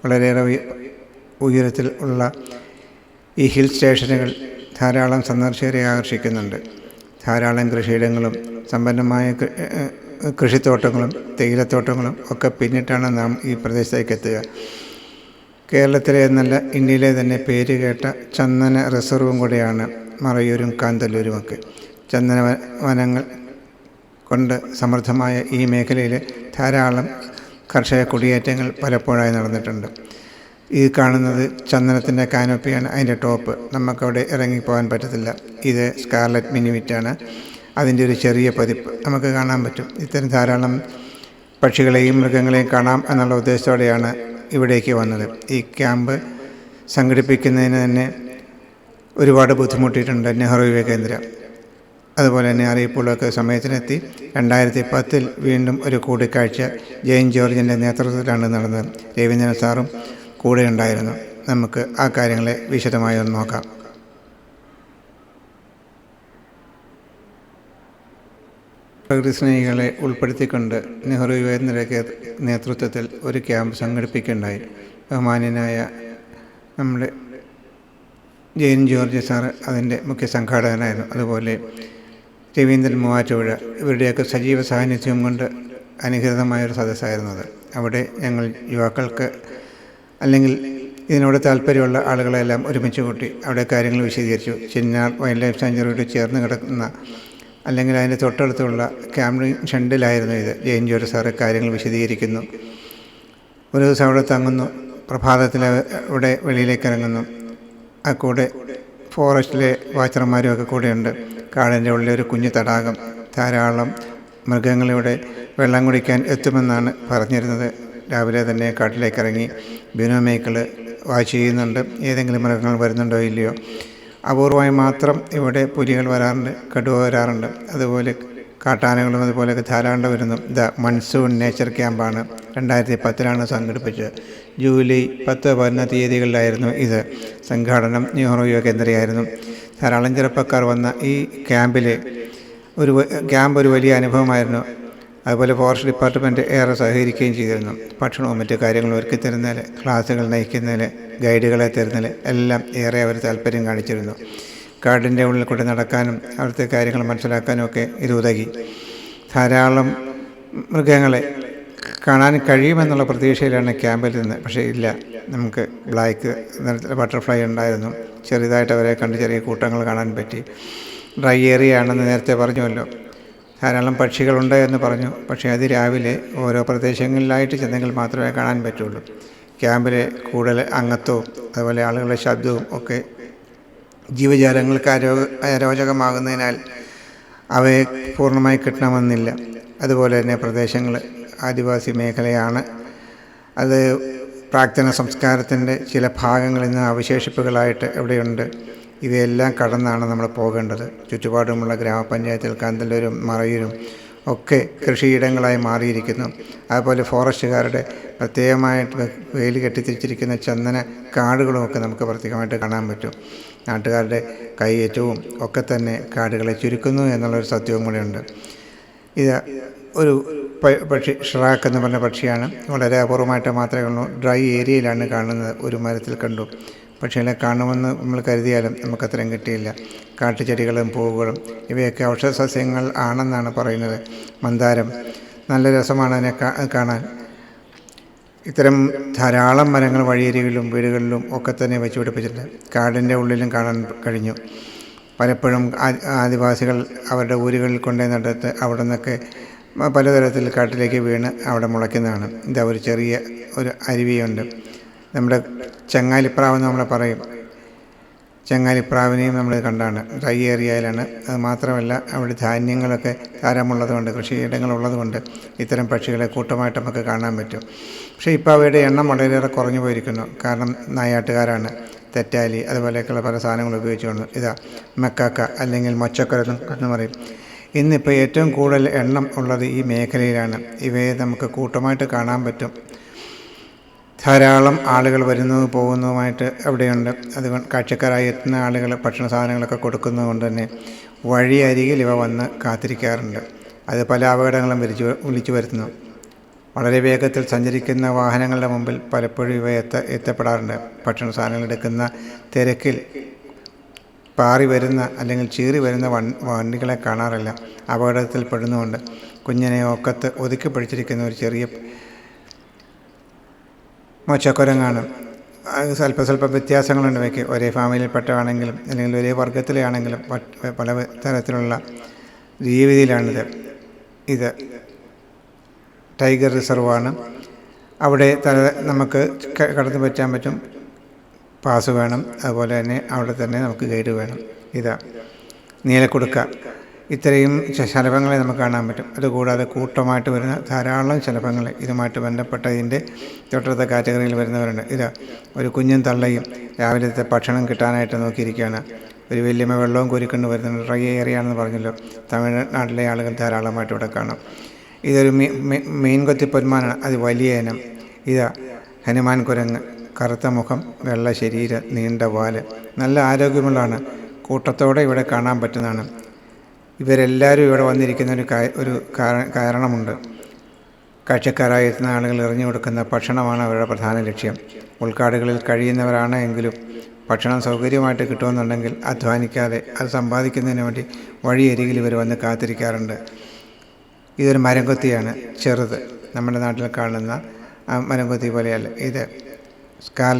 വളരെയേറെ ഉയരത്തിൽ ഉള്ള ഈ ഹിൽ സ്റ്റേഷനുകൾ ധാരാളം സന്ദർശകരെ ആകർഷിക്കുന്നുണ്ട്. ധാരാളം കൃഷിയിടങ്ങളും സമ്പന്നമായ കൃഷിത്തോട്ടങ്ങളും തേയിലത്തോട്ടങ്ങളും ഒക്കെ പിന്നിട്ടാണ് നാം ഈ പ്രദേശത്തേക്ക് എത്തുക. കേരളത്തിലെ എന്നല്ല ഇന്ത്യയിലെ തന്നെ പേര് കേട്ട ചന്ദന റിസർവും കൂടെയാണ് മറയൂരും കാന്തല്ലൂരുമൊക്കെ. ചന്ദന വനങ്ങൾ കൊണ്ട് സമൃദ്ധമായ ഈ മേഖലയിൽ ധാരാളം കർഷക കുടിയേറ്റങ്ങൾ പലപ്പോഴായി നടന്നിട്ടുണ്ട്. ഈ കാണുന്നത് ചന്ദനത്തിൻ്റെ കാനോപ്പിയാണ്, അതിൻ്റെ ടോപ്പ്. നമുക്കവിടെ ഇറങ്ങിപ്പോകാൻ പറ്റത്തില്ല. ഇത് സ്കാർലറ്റ് മിനിവിറ്റാണ്. അതിൻ്റെ ഒരു ചെറിയ പതിപ്പ് നമുക്ക് കാണാൻ പറ്റും. ഇത്തരം ധാരാളം പക്ഷികളെയും മൃഗങ്ങളെയും കാണാം എന്നുള്ള ഉദ്ദേശത്തോടെയാണ് ഇവിടേക്ക് വന്നത്. ഈ ക്യാമ്പ് സംഘടിപ്പിക്കുന്നതിന് തന്നെ ഒരുപാട് ബുദ്ധിമുട്ടിയിട്ടുണ്ട് നെഹ്റു യുവകേന്ദ്ര. അതുപോലെ തന്നെ അറിയിപ്പുകളൊക്കെ സമയത്തിനെത്തി. 2010 വീണ്ടും ഒരു കൂടിക്കാഴ്ച ജെയിൻ ജോർജിൻ്റെ നേതൃത്വത്തിലാണ് നടന്നത്. രവീന്ദ്രൻ സാറും കൂടെ ഉണ്ടായിരുന്നു. നമുക്ക് ആ കാര്യങ്ങളെ വിശദമായി ഒന്ന് നോക്കാം. പ്രകൃതി സ്നേഹികളെ ഉൾപ്പെടുത്തിക്കൊണ്ട് നെഹ്റു യുവകേന്ദ്രയ്ക്ക് നേതൃത്വത്തിൽ ഒരു ക്യാമ്പ് സംഘടിപ്പിക്കുകയുണ്ടായി. ബഹുമാന്യനായ നമ്മുടെ ജെയിൻ ജോർജ് സാറ് അതിൻ്റെ മുഖ്യ സംഘാടകനായിരുന്നു. അതുപോലെ രവീന്ദ്രൻ മൂവാറ്റുപുഴ, ഇവരുടെയൊക്കെ സജീവ സാന്നിധ്യം കൊണ്ട് അനുഗ്രഹീതമായൊരു സദസ്സായിരുന്നത്. അവിടെ ഞങ്ങൾ യുവാക്കൾക്ക് അല്ലെങ്കിൽ ഇതിനോട് താല്പര്യമുള്ള ആളുകളെല്ലാം ഒരുമിച്ച് കൂട്ടി അവിടെ കാര്യങ്ങൾ വിശദീകരിച്ചു. ചിന്നാർ വൈൽഡ് ലൈഫ് സാങ്ച്വറിയോട് ചേർന്ന് കിടക്കുന്ന അല്ലെങ്കിൽ അതിൻ്റെ തൊട്ടടുത്തുള്ള ക്യാമ്പിംഗ് ഷെഡിലായിരുന്നു ഇത്. ജെയിൻ ജോർജ് സാറ് കാര്യങ്ങൾ വിശദീകരിക്കുന്നു. ഒരു ദിവസം അവിടെ തങ്ങുന്നു. പ്രഭാതത്തിൽ അവിടെ വെളിയിലേക്ക് ഇറങ്ങുന്നു. ആ കൂടെ ഫോറസ്റ്റിലെ വാച്ചർമാരും ഒക്കെ കൂടെയുണ്ട്. കാടിൻ്റെ ഉള്ളിൽ ഒരു കുഞ്ഞു തടാകം, ധാരാളം മൃഗങ്ങളിവിടെ വെള്ളം കുടിക്കാൻ എത്തുമെന്നാണ് പറഞ്ഞിരുന്നത്. രാവിലെ തന്നെ കാട്ടിലേക്ക് ഇറങ്ങി ബിനോമേക്കൾ വാച്ച് ചെയ്യുന്നുണ്ട്. ഏതെങ്കിലും മൃഗങ്ങൾ വരുന്നുണ്ടോ ഇല്ലയോ. അപൂർവമായി മാത്രം ഇവിടെ പുലികൾ വരാറുണ്ട്, കടുവ വരാറുണ്ട്. അതുപോലെ കാട്ടാനകളും അതുപോലെയൊക്കെ ധാരാളം വരുന്നു. Monsoon nature ക്യാമ്പാണ്. 2010 സംഘടിപ്പിച്ചത്. ജൂലൈ 10-11 തീയതികളിലായിരുന്നു ഇത്. സംഘാടനം നെഹ്റു യുവകേന്ദ്രയായിരുന്നു. ധാരാളം ചെറുപ്പക്കാർ വന്ന ഈ ക്യാമ്പ് ഒരു വലിയ അനുഭവമായിരുന്നു. അതുപോലെ ഫോറസ്റ്റ് ഡിപ്പാർട്ട്മെൻറ്റ് ഏറെ സഹകരിക്കുകയും ചെയ്തിരുന്നു. ഭക്ഷണവും മറ്റു കാര്യങ്ങളും ഒരുക്കി തരുന്നതിൽ, ക്ലാസ്സുകൾ നയിക്കുന്നതിൽ, ഗൈഡുകളെ തരുന്നതിൽ എല്ലാം ഏറെ അവർ താല്പര്യം കാണിച്ചിരുന്നു. കാടിൻ്റെ ഉള്ളിൽ കൂടെ നടക്കാനും അവിടുത്തെ കാര്യങ്ങൾ മനസ്സിലാക്കാനും ഒക്കെ ഇത് ഉതകി. ധാരാളം മൃഗങ്ങളെ കാണാൻ കഴിയുമെന്നുള്ള പ്രതീക്ഷയിലാണ് ക്യാമ്പിൽ നിന്ന്. പക്ഷേ ഇല്ല, നമുക്ക് ബ്ലാക്ക് ബട്ടർഫ്ലൈ ഉണ്ടായിരുന്നു. ചെറുതായിട്ട് അവരെ കണ്ട് ചെറിയ കൂട്ടങ്ങൾ കാണാൻ പറ്റി. ഡ്രൈ ഏരിയ ആണെന്ന് നേരത്തെ പറഞ്ഞുവല്ലോ. ധാരാളം പക്ഷികളുണ്ട് എന്ന് പറഞ്ഞു. പക്ഷേ അത് രാവിലെ ഓരോ പ്രദേശങ്ങളിലായിട്ട് ചെന്നെങ്കിൽ മാത്രമേ കാണാൻ പറ്റുള്ളൂ. ക്യാമ്പിലെ കൂടുതൽ അംഗത്വവും അതുപോലെ ആളുകളുടെ ശബ്ദവും ഒക്കെ ജീവജാലങ്ങൾക്ക് അരോചകമാകുന്നതിനാൽ അവയെ പൂർണ്ണമായി കിട്ടണമെന്നില്ല. അതുപോലെ തന്നെ പ്രദേശങ്ങൾ ആദിവാസി മേഖലയാണ്. അത് പ്രാക്തന സംസ്കാരത്തിൻ്റെ ചില ഭാഗങ്ങളിൽ നിന്ന് അവശേഷിപ്പുകളായിട്ട് എവിടെയുണ്ട്. ഇവയെല്ലാം കടന്നാണ് നമ്മൾ പോകേണ്ടത്. ചുറ്റുപാടുമുള്ള ഗ്രാമപഞ്ചായത്തിൽ കാന്തല്ലൂരും മറയൂരും ഒക്കെ കൃഷിയിടങ്ങളായി മാറിയിരിക്കുന്നു. അതുപോലെ ഫോറസ്റ്റുകാരുടെ പ്രത്യേകമായിട്ട് വേലി കെട്ടിത്തിരിച്ചിരിക്കുന്ന ചന്ദന കാടുകളുമൊക്കെ നമുക്ക് പ്രത്യേകമായിട്ട് കാണാൻ പറ്റും. നാട്ടുകാരുടെ കൈയേറ്റവും ഒക്കെ തന്നെ കാടുകളെ ചുരുക്കുന്നു എന്നുള്ളൊരു സത്യവും കൂടെയുണ്ട്. ഇത് ഒരു പക്ഷി, ഷ്രാക്ക് എന്ന് പറഞ്ഞ പക്ഷിയാണ്. വളരെ അപൂർവമായിട്ട് മാത്രമേ ഉള്ളൂ. ഡ്രൈ ഏരിയയിലാണ് കാണുന്നത്. ഒരു മരത്തിൽ കണ്ടു. പക്ഷികളെ കാണുമെന്ന് നമ്മൾ കരുതിയാലും നമുക്കത്രയും കിട്ടിയില്ല. കാട്ടുചെടികളും പൂവുകളും ഇവയൊക്കെ ഔഷധ സസ്യങ്ങൾ ആണെന്നാണ് പറയുന്നത്. മന്ദാരം നല്ല രസമാണ് അതിനെ കാണാൻ. ഇത്തരം ധാരാളം മരങ്ങൾ വഴിയരികളിലും വീടുകളിലും ഒക്കെ തന്നെ വെച്ച് പിടിപ്പിച്ചിട്ടുണ്ട്. കാടിൻ്റെ ഉള്ളിലും കാണാൻ കഴിഞ്ഞു. പലപ്പോഴും ആദിവാസികൾ അവരുടെ ഊരുകളിൽ കൊണ്ടേ നടുത്ത് അവിടെ നിന്നൊക്കെ പലതരത്തിൽ കാട്ടിലേക്ക് വീണ് അവിടെ മുളയ്ക്കുന്നതാണ്. ഇതാ ഒരു ചെറിയ ഒരു അരുവിയുണ്ട്. നമ്മുടെ ചങ്ങാലിപ്രാവെന്ന് നമ്മൾ പറയും. ചങ്ങാലിപ്രാവിനെയും നമ്മൾ കണ്ടാണ്. ഡ്രൈ ഏരിയയിലാണ്. അത് മാത്രമല്ല അവിടെ ധാന്യങ്ങളൊക്കെ ധാരാളമുള്ളതുകൊണ്ട്, കൃഷിയിടങ്ങളുള്ളതുകൊണ്ട് ഇത്തരം പക്ഷികളെ കൂട്ടമായിട്ട് നമുക്ക് കാണാൻ പറ്റും. പക്ഷേ ഇപ്പോൾ അവയുടെ എണ്ണം വളരെയേറെ കുറഞ്ഞു പോയിരിക്കുന്നു. കാരണം നായാട്ടുകാരാണ് തെറ്റാലി അതുപോലെയൊക്കെയുള്ള പല സാധനങ്ങൾ ഉപയോഗിച്ചുകൊണ്ട്. ഇതാ മക്കാക്ക അല്ലെങ്കിൽ മൊച്ചക്കൊര എന്ന് പറയും. ഇന്നിപ്പോൾ ഏറ്റവും കൂടുതൽ എണ്ണം ഉള്ളത് ഈ മേഖലയിലാണ്. ഇവയെ നമുക്ക് കൂട്ടമായിട്ട് കാണാൻ പറ്റും. ധാരാളം ആളുകൾ വരുന്നതും പോകുന്നതുമായിട്ട് അവിടെയുണ്ട്. അതുകൊണ്ട് കാഴ്ചക്കാരായി എത്തുന്ന ആളുകൾ ഭക്ഷണ സാധനങ്ങളൊക്കെ കൊടുക്കുന്നതുകൊണ്ട് തന്നെ വഴിയരികിൽ ഇവ വന്ന് കാത്തിരിക്കാറുണ്ട്. അത് പല അപകടങ്ങളും വിളിച്ചു വരുത്തുന്നു. വളരെ വേഗത്തിൽ സഞ്ചരിക്കുന്ന വാഹനങ്ങളുടെ മുമ്പിൽ പലപ്പോഴും ഇവ എത്തപ്പെടാറുണ്ട്. ഭക്ഷണ സാധനങ്ങൾ എടുക്കുന്ന തിരക്കിൽ പാറി വരുന്ന അല്ലെങ്കിൽ ചീറി വരുന്ന വണ്ടികളെ കാണാറില്ല. അപകടത്തിൽപ്പെടുന്നുമുണ്ട്. കുഞ്ഞിനെ ഒക്കത്ത് ഒതുക്കി പിടിച്ചിരിക്കുന്ന ഒരു ചെറിയ മൊച്ചക്കുരങ്ങാണ്. സ്വല്പം വ്യത്യാസങ്ങളുണ്ട് ഇവയ്ക്ക്. ഒരേ ഫാമിലിയിൽപ്പെട്ടതാണെങ്കിലും അല്ലെങ്കിൽ ഒരേ വർഗത്തിലെ ആണെങ്കിലും പല തരത്തിലുള്ള രീതിയിലാണിത്. ഇത് ടൈഗർ റിസർവാണ്. അവിടെ നമുക്ക് കടന്നു പറ്റാൻ പറ്റും. പാസ് വേണം. അതുപോലെ തന്നെ അവിടെ തന്നെ നമുക്ക് ഗൈഡ് വേണം. ഇതാ നീലക്കുടുക്ക. ഇത്രയും ശലഭങ്ങളെ നമുക്ക് കാണാൻ പറ്റും. അതുകൂടാതെ കൂട്ടമായിട്ട് വരുന്ന ധാരാളം ശലഭങ്ങൾ ഇതുമായിട്ട് ബന്ധപ്പെട്ട ഇതിൻ്റെ തൊട്ടടുത്ത കാറ്റഗറിയിൽ വരുന്നവരുണ്ട്. ഇതാ ഒരു കുഞ്ഞും തള്ളയും രാവിലത്തെ ഭക്ഷണം കിട്ടാനായിട്ട് നോക്കിയിരിക്കുകയാണ്. ഒരു വല്യമ്മ വെള്ളവും കോരിക്കൊണ്ട് വരുന്നുണ്ട്. ഡ്രൈ ഏരിയയാണെന്ന് പറഞ്ഞല്ലോ. തമിഴ്നാട്ടിലെ ആളുകൾ ധാരാളമായിട്ട് ഇവിടെ കാണാം. ഇതൊരു മീൻകൊത്തി പൊന്മാനാണ്. അത് വലിയ ഇനം. ഇതാ ഹനുമാൻ കുരങ്ങ്. കറുത്ത മുഖം, വെള്ള ശരീരം, നീണ്ട വാല്, നല്ല ആരോഗ്യമുള്ളതാണ്. കൂട്ടത്തോടെ ഇവിടെ കാണാൻ പറ്റുന്നതാണ്. ഇവരെല്ലാവരും ഇവിടെ വന്നിരിക്കുന്ന ഒരു കാരണമുണ്ട്. കാഴ്ചക്കാരായി എത്തുന്ന ആളുകൾ എറിഞ്ഞു കൊടുക്കുന്ന ഭക്ഷണമാണ് അവരുടെ പ്രധാന ലക്ഷ്യം. ഉൾക്കാടുകളിൽ കഴിയുന്നവരാണ് എങ്കിലും ഭക്ഷണം സൗകര്യമായിട്ട് കിട്ടുമെന്നുണ്ടെങ്കിൽ അധ്വാനിക്കാതെ അത് സമ്പാദിക്കുന്നതിന് വേണ്ടി വഴിയരികിൽ ഇവർ വന്ന് കാത്തിരിക്കാറുണ്ട്. ഇതൊരു മരംകൊത്തിയാണ്, ചെറുത്. നമ്മുടെ നാട്ടിൽ കാണുന്ന മരംകൊത്തി പോലെയല്ല. ഇത് സ്കാർലറ്റ്